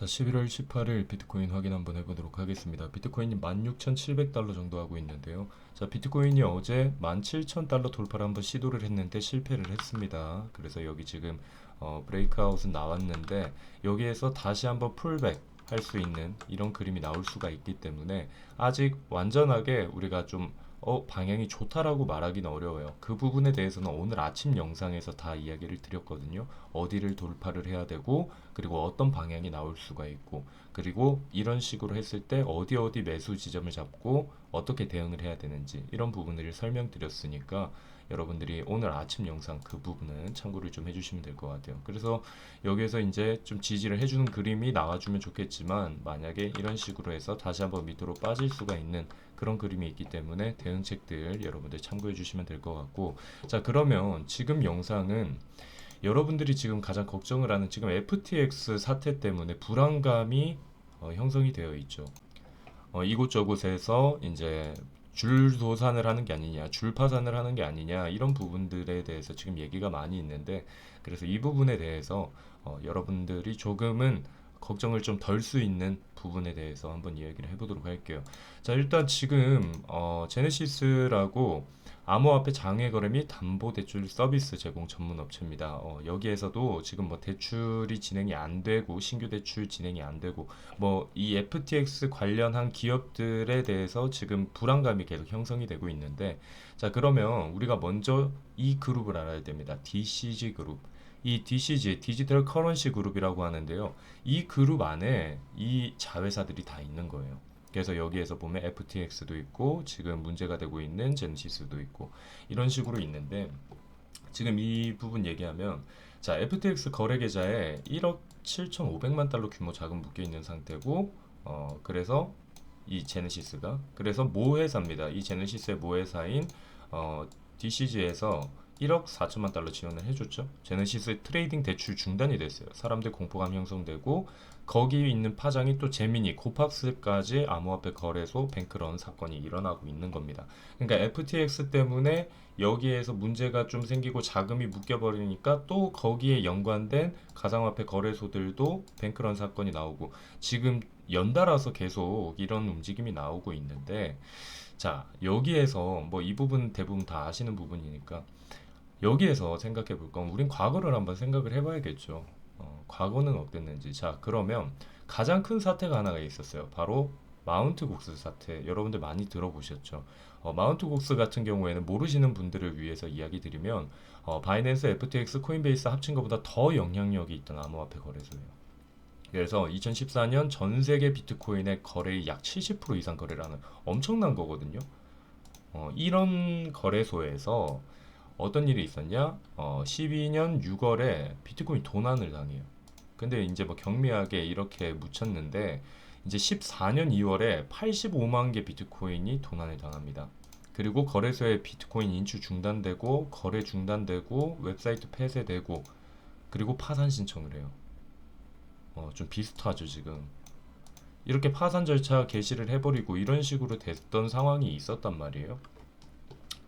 자, 11월 18일 비트코인 확인 한번 해보도록 하겠습니다. 비트코인이 16,700달러 정도 하고 있는데요. 자, 비트코인이 어제 17,000달러 돌파를 한번 시도를 했는데 실패를 했습니다. 그래서 여기 지금 브레이크아웃은 나왔는데 여기에서 다시 한번 풀백 할 수 있는 이런 그림이 나올 수가 있기 때문에 아직 완전하게 우리가 좀 방향이 좋다라고 말하기는 어려워요. 그 부분에 대해서는 오늘 아침 영상에서 다 이야기를 드렸거든요. 어디를 돌파를 해야 되고, 그리고 어떤 방향이 나올 수가 있고, 그리고 이런 식으로 했을 때 어디 어디 매수 지점을 잡고 어떻게 대응을 해야 되는지 이런 부분을 설명드렸으니까 여러분들이 오늘 아침 영상 그 부분은 참고를 좀 해주시면 될 것 같아요. 그래서 여기에서 이제 좀 지지를 해주는 그림이 나와주면 좋겠지만, 만약에 이런 식으로 해서 다시 한번 밑으로 빠질 수가 있는 그런 그림이 있기 때문에 대응책들 여러분들 참고해 주시면 될 것 같고, 자, 그러면 지금 영상은 여러분들이 지금 가장 걱정을 하는 지금 FTX 사태 때문에 불안감이 형성이 되어 있죠. 이곳저곳에서 이제 줄 도산을 하는 게 아니냐, 줄 파산을 하는 게 아니냐, 이런 부분들에 대해서 지금 얘기가 많이 있는데, 그래서 이 부분에 대해서 여러분들이 조금은 걱정을 좀 덜 수 있는 부분에 대해서 한번 이야기를 해보도록 할게요. 자, 일단 지금 제네시스라고 암호화폐 장외 거래 및 담보 대출 서비스 제공 전문 업체입니다. 여기에서도 지금 뭐 대출이 진행이 안 되고, 신규 대출 진행이 안 되고, 뭐 이 FTX 관련한 기업들에 대해서 지금 불안감이 계속 형성이 되고 있는데, 자, 그러면 우리가 먼저 이 그룹을 알아야 됩니다. DCG 그룹. 이 DCG, 디지털 커런시 그룹이라고 하는데요. 이 그룹 안에 이 자회사들이 다 있는 거예요. 그래서 여기에서 보면 FTX도 있고, 지금 문제가 되고 있는 제네시스도 있고, 이런 식으로 있는데, 지금 이 부분 얘기하면, 자, FTX 거래 계좌에 1억 7,500만 달러 규모 자금 묶여 있는 상태고, 그래서 이 제네시스가, 그래서 모회사입니다. 이 제네시스의 모회사인 DCG에서 1억 4천만 달러 지원을 해줬죠. 제네시스 트레이딩 대출 중단이 됐어요. 사람들 공포감 형성되고, 거기에 있는 파장이 또 재민이 코팍스까지 암호화폐 거래소 뱅크런 사건이 일어나고 있는 겁니다. 그러니까 FTX 때문에 여기에서 문제가 좀 생기고 자금이 묶여버리니까 또 거기에 연관된 가상화폐 거래소들도 뱅크런 사건이 나오고, 지금 연달아서 계속 이런 움직임이 나오고 있는데, 자, 여기에서 뭐 이 부분 대부분 다 아시는 부분이니까 여기에서 생각해 볼 건, 우린 과거를 한번 생각을 해봐야겠죠. 과거는 어땠는지. 자, 그러면 가장 큰 사태가 하나가 있었어요. 바로 마운트 곡스 사태. 여러분들 많이 들어보셨죠? 마운트 곡스 같은 경우에는 모르시는 분들을 위해서 이야기 드리면, 바이낸스, FTX, 코인베이스 합친 것보다 더 영향력이 있던 암호화폐 거래소예요. 그래서 2014년 전 세계 비트코인의 거래의 약 70% 이상 거래를 하는 엄청난 거거든요. 이런 거래소에서 어떤 일이 있었냐? 12년 6월에 비트코인 도난을 당해요. 근데 이제 뭐 경미하게 이렇게 묻혔는데, 이제 14년 2월에 85만 개 비트코인이 도난을 당합니다. 그리고 거래소에 비트코인 인출 중단되고, 거래 중단되고, 웹사이트 폐쇄되고, 그리고 파산 신청을 해요. 좀 비슷하죠, 지금. 이렇게 파산 절차 개시를 해버리고 이런 식으로 됐던 상황이 있었단 말이에요.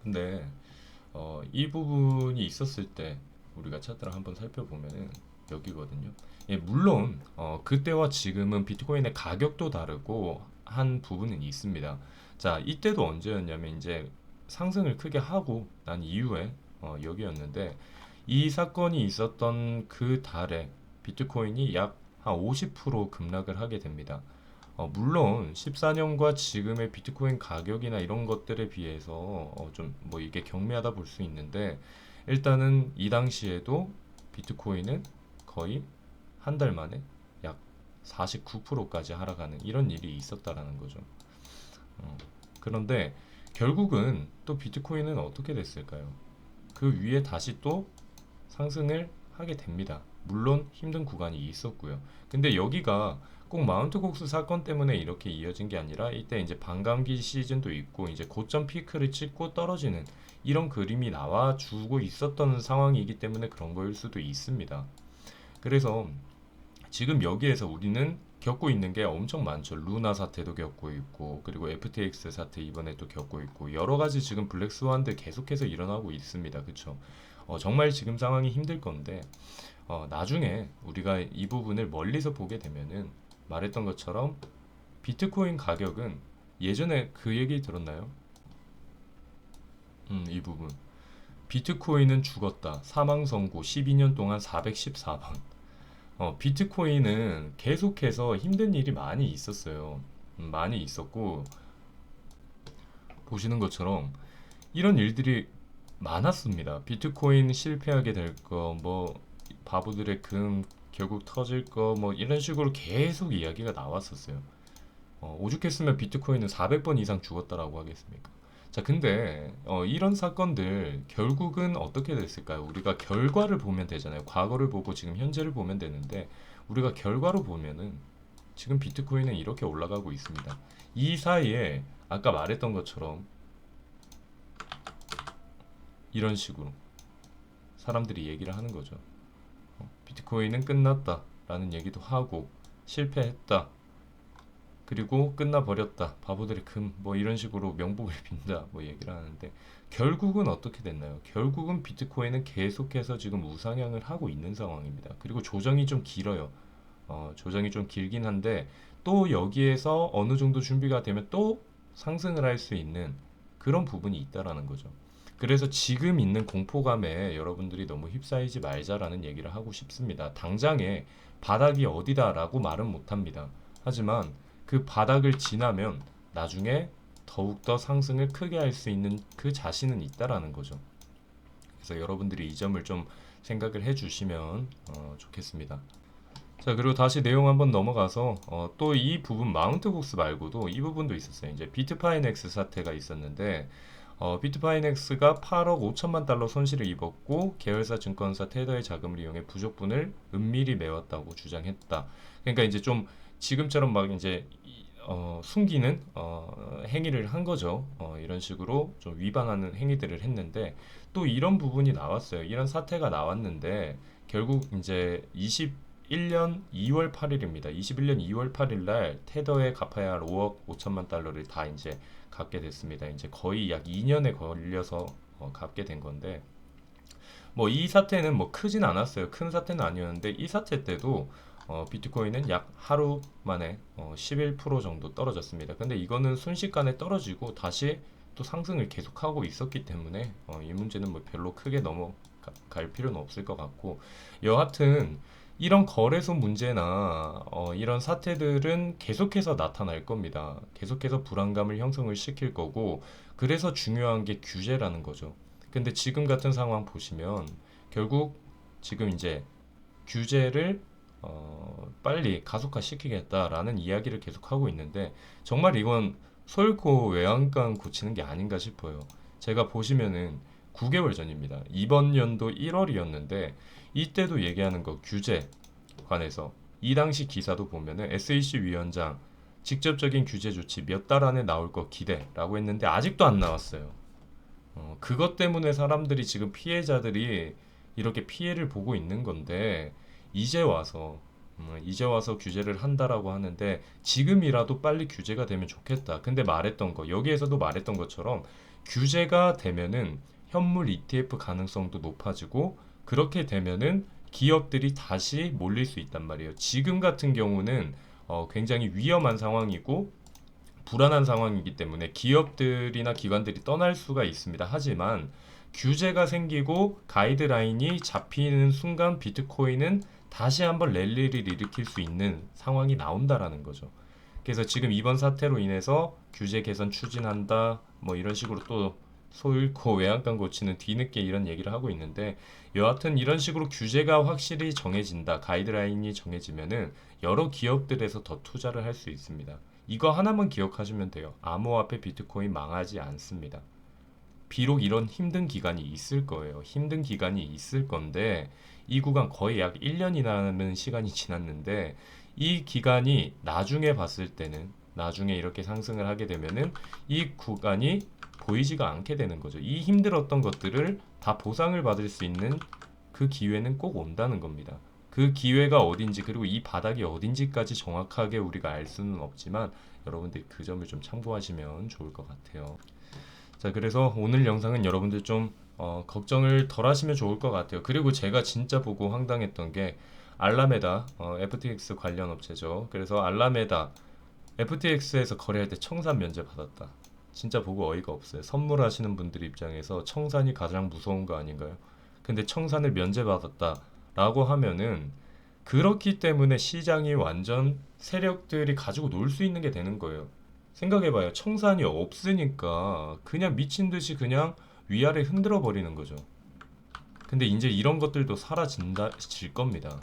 근데 이 부분이 있었을 때 우리가 차트를 한번 살펴보면은 여기거든요. 예, 물론 그때와 지금은 비트코인의 가격도 다르고 한 부분은 있습니다. 자, 이때도 언제였냐면 이제 상승을 크게 하고 난 이후에 여기였는데, 이 사건이 있었던 그 달에 비트코인이 약 한 50% 급락을 하게 됩니다. 물론 14년과 지금의 비트코인 가격이나 이런 것들에 비해서 좀 뭐 이게 경미하다 볼 수 있는데, 일단은 이 당시에도 비트코인은 거의 한 달 만에 약 49%까지 하락하는 이런 일이 있었다라는 거죠. 그런데 결국은 또 비트코인은 어떻게 됐을까요? 그 위에 다시 또 상승을 하게 됩니다. 물론 힘든 구간이 있었고요. 근데 여기가 꼭 마운트 곡스 사건 때문에 이렇게 이어진 게 아니라, 이때 이제 반감기 시즌도 있고 이제 고점 피크를 찍고 떨어지는 이런 그림이 나와주고 있었던 상황이기 때문에 그런 거일 수도 있습니다. 그래서 지금 여기에서 우리는 겪고 있는 게 엄청 많죠. 루나 사태도 겪고 있고, 그리고 FTX 사태 이번에 또 겪고 있고, 여러 가지 지금 블랙스완들 계속해서 일어나고 있습니다. 그쵸? 정말 지금 상황이 힘들 건데, 나중에 우리가 이 부분을 멀리서 보게 되면은 말했던 것처럼 비트코인 가격은 예전에 그 얘기 들었나요? 이 부분. 비트코인은 죽었다. 사망 선고 12년 동안 414번. 비트코인은 계속해서 힘든 일이 많이 있었어요. 많이 있었고, 보시는 것처럼 이런 일들이 많았습니다. 비트코인 실패하게 될 거, 뭐, 바보들의 금 결국 터질 거, 뭐, 이런 식으로 계속 이야기가 나왔었어요. 오죽했으면 비트코인은 400번 이상 죽었다라고 하겠습니까? 자, 근데 이런 사건들 결국은 어떻게 됐을까요? 우리가 결과를 보면 되잖아요. 과거를 보고 지금 현재를 보면 되는데 우리가 결과로 보면은 지금 비트코인은 이렇게 올라가고 있습니다. 이 사이에 아까 말했던 것처럼 이런 식으로 사람들이 얘기를 하는 거죠. 비트코인은 끝났다라는 얘기도 하고 실패했다. 그리고 끝나버렸다. 바보들의 금, 뭐 이런 식으로 명복을 빈다. 뭐 얘기를 하는데 결국은 어떻게 됐나요? 결국은 비트코인은 계속해서 지금 우상향을 하고 있는 상황입니다. 그리고 조정이 좀 길어요. 조정이 좀 길긴 한데 또 여기에서 어느 정도 준비가 되면 또 상승을 할 수 있는 그런 부분이 있다라는 거죠. 그래서 지금 있는 공포감에 여러분들이 너무 휩싸이지 말자라는 얘기를 하고 싶습니다. 당장에 바닥이 어디다라고 말은 못합니다. 하지만 그 바닥을 지나면 나중에 더욱더 상승을 크게 할 수 있는 그 자신은 있다라는 거죠. 그래서 여러분들이 이 점을 좀 생각을 해주시면 좋겠습니다. 자, 그리고 다시 내용 한번 넘어가서 또 이 부분 마운트복스 말고도 이 부분도 있었어요. 이제 비트파이넥스 사태가 있었는데 비트파이넥스가 8억 5천만 달러 손실을 입었고 계열사 증권사 테더의 자금을 이용해 부족분을 은밀히 메웠다고 주장했다. 그러니까 이제 좀 지금처럼 막 이제 숨기는 행위를 한 거죠. 이런 식으로 좀 위반하는 행위들을 했는데 또 이런 부분이 나왔어요. 이런 사태가 나왔는데 결국 이제 21년 2월 8일입니다. 21년 2월 8일 날 테더에 갚아야 할 5억 5천만 달러를 다 이제 갚게 됐습니다. 이제 거의 약 2년에 걸려서 갚게 된 건데 뭐 이 사태는 뭐 크진 않았어요. 큰 사태는 아니었는데 이 사태 때도 비트코인은 약 하루 만에 11% 정도 떨어졌습니다. 근데 이거는 순식간에 떨어지고 다시 또 상승을 계속하고 있었기 때문에 이 문제는 뭐 별로 크게 넘어갈 필요는 없을 것 같고 여하튼 이런 거래소 문제나 이런 사태들은 계속해서 나타날 겁니다. 계속해서 불안감을 형성을 시킬 거고 그래서 중요한 게 규제라는 거죠. 근데 지금 같은 상황 보시면 결국 지금 이제 규제를 빨리 가속화시키겠다라는 이야기를 계속하고 있는데 정말 이건 소잃고 외양간 고치는 게 아닌가 싶어요. 제가 보시면은 9개월 전입니다. 이번 연도 1월이었는데 이때도 얘기하는 거 규제 관해서 이 당시 기사도 보면은 SEC 위원장 직접적인 규제 조치 몇 달 안에 나올 거 기대라고 했는데 아직도 안 나왔어요. 그것 때문에 사람들이 지금 피해자들이 이렇게 피해를 보고 있는 건데 이제 와서 이제 와서 규제를 한다라고 하는데 지금이라도 빨리 규제가 되면 좋겠다. 근데 말했던 거 여기에서도 말했던 것처럼 규제가 되면은 현물 ETF 가능성도 높아지고 그렇게 되면은 기업들이 다시 몰릴 수 있단 말이에요. 지금 같은 경우는 굉장히 위험한 상황이고 불안한 상황이기 때문에 기업들이나 기관들이 떠날 수가 있습니다. 하지만 규제가 생기고 가이드라인이 잡히는 순간 비트코인은 다시 한번 랠리를 일으킬 수 있는 상황이 나온다라는 거죠. 그래서 지금 이번 사태로 인해서 규제 개선 추진한다 뭐 이런 식으로 또 소잃고 외양간 고치는 뒤늦게 이런 얘기를 하고 있는데 여하튼 이런 식으로 규제가 확실히 정해진다 가이드라인이 정해지면은 여러 기업들에서 더 투자를 할 수 있습니다. 이거 하나만 기억하시면 돼요. 암호화폐 비트코인 망하지 않습니다. 비록 이런 힘든 기간이 있을 거예요. 힘든 기간이 있을 건데 이 구간 거의 약 1년이라는 시간이 지났는데 이 기간이 나중에 봤을 때는 나중에 이렇게 상승을 하게 되면은 이 구간이 보이지가 않게 되는 거죠. 이 힘들었던 것들을 다 보상을 받을 수 있는 그 기회는 꼭 온다는 겁니다. 그 기회가 어딘지 그리고 이 바닥이 어딘지까지 정확하게 우리가 알 수는 없지만 여러분들이 그 점을 좀 참고하시면 좋을 것 같아요. 자, 그래서 오늘 영상은 여러분들 좀 걱정을 덜 하시면 좋을 것 같아요. 그리고 제가 진짜 보고 황당했던 게 알라메다, FTX 관련 업체죠. 그래서 알라메다 FTX에서 거래할 때 청산 면제 받았다. 진짜 보고 어이가 없어요. 선물하시는 분들 입장에서 청산이 가장 무서운 거 아닌가요? 근데 청산을 면제받았다라고 하면은 그렇기 때문에 시장이 완전 세력들이 가지고 놀 수 있는 게 되는 거예요. 생각해봐요. 청산이 없으니까 그냥 미친 듯이 그냥 위아래 흔들어 버리는 거죠. 근데 이제 이런 것들도 사라질 겁니다.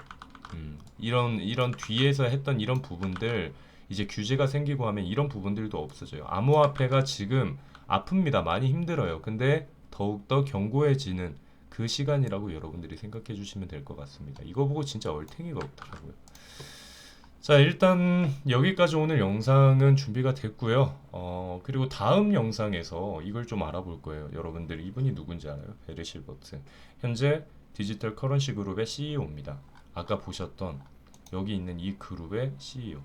이런 뒤에서 했던 이런 부분들 이제 규제가 생기고 하면 이런 부분들도 없어져요. 암호화폐가 지금 아픕니다. 많이 힘들어요. 근데 더욱더 견고해지는 그 시간이라고 여러분들이 생각해 주시면 될 것 같습니다. 이거 보고 진짜 얼탱이가 없더라고요. 자, 일단 여기까지 오늘 영상은 준비가 됐고요. 그리고 다음 영상에서 이걸 좀 알아볼 거예요. 여러분들 이분이 누군지 알아요? 베리 실버트. 현재 디지털 커런시 그룹의 CEO입니다. 아까 보셨던 여기 있는 이 그룹의 CEO.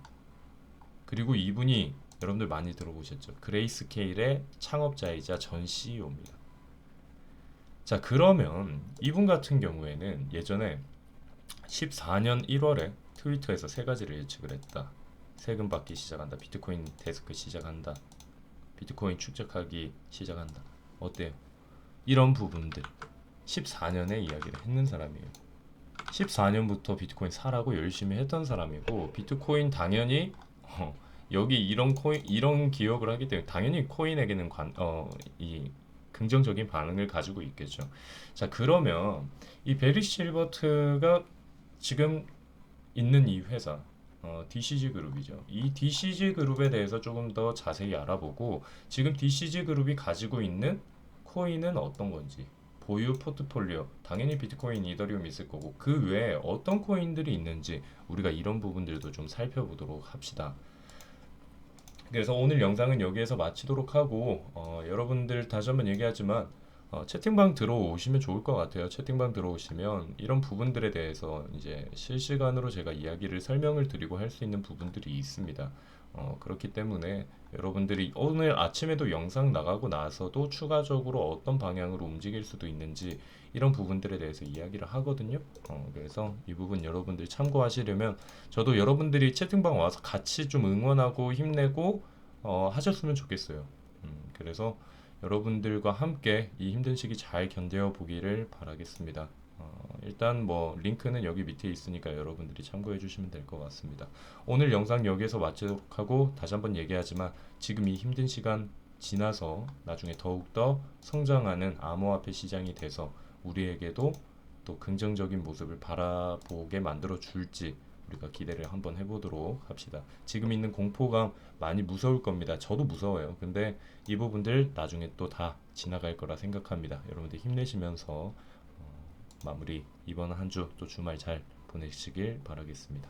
그리고 이분이 여러분들 많이 들어보셨죠? 그레이스케일의 창업자이자 전 CEO입니다. 자, 그러면 이분 같은 경우에는 예전에 14년 1월에 트위터에서 세 가지를 예측을 했다. 세금 받기 시작한다. 비트코인 데스크 시작한다. 비트코인 축적하기 시작한다. 어때요? 이런 부분들 14년에 이야기를 했는 사람이에요. 14년부터 비트코인 사라고 열심히 했던 사람이고 비트코인 당연히 여기 이런 기억을 하기 때문에 당연히 코인에게는 이 긍정적인 반응을 가지고 있겠죠. 자, 그러면 이 베리 실버트가 지금 있는 이 회사 DCG 그룹이죠. 이 DCG 그룹에 대해서 조금 더 자세히 알아보고 지금 DCG 그룹이 가지고 있는 코인은 어떤 건지 보유 포트폴리오 당연히 비트코인, 이더리움 있을 거고 그 외에 어떤 코인들이 있는지 우리가 이런 부분들도 좀 살펴보도록 합시다. 그래서 오늘 영상은 여기에서 마치도록 하고 여러분들 다시 한번 얘기하지만 채팅방 들어오시면 좋을 것 같아요. 채팅방 들어오시면 이런 부분들에 대해서 이제 실시간으로 제가 이야기를 설명을 드리고 할 수 있는 부분들이 있습니다. 그렇기 때문에 여러분들이 오늘 아침에도 영상 나가고 나서도 추가적으로 어떤 방향으로 움직일 수도 있는지 이런 부분들에 대해서 이야기를 하거든요. 그래서 이 부분 여러분들이 참고하시려면 저도 여러분들이 채팅방 와서 같이 좀 응원하고 힘내고 하셨으면 좋겠어요. 그래서 여러분들과 함께 이 힘든 시기 잘 견뎌 보기를 바라겠습니다. 일단 뭐 링크는 여기 밑에 있으니까 여러분들이 참고해 주시면 될 것 같습니다. 오늘 영상 여기에서 마치도록 하고 다시 한번 얘기하지만 지금 이 힘든 시간 지나서 나중에 더욱더 성장하는 암호화폐 시장이 돼서 우리에게도 또 긍정적인 모습을 바라보게 만들어 줄지 우리가 기대를 한번 해보도록 합시다. 지금 있는 공포감 많이 무서울 겁니다. 저도 무서워요. 근데 이 부분들 나중에 또 다 지나갈 거라 생각합니다. 여러분들 힘내시면서 마무리 이번 한 주 또 주말 잘 보내시길 바라겠습니다.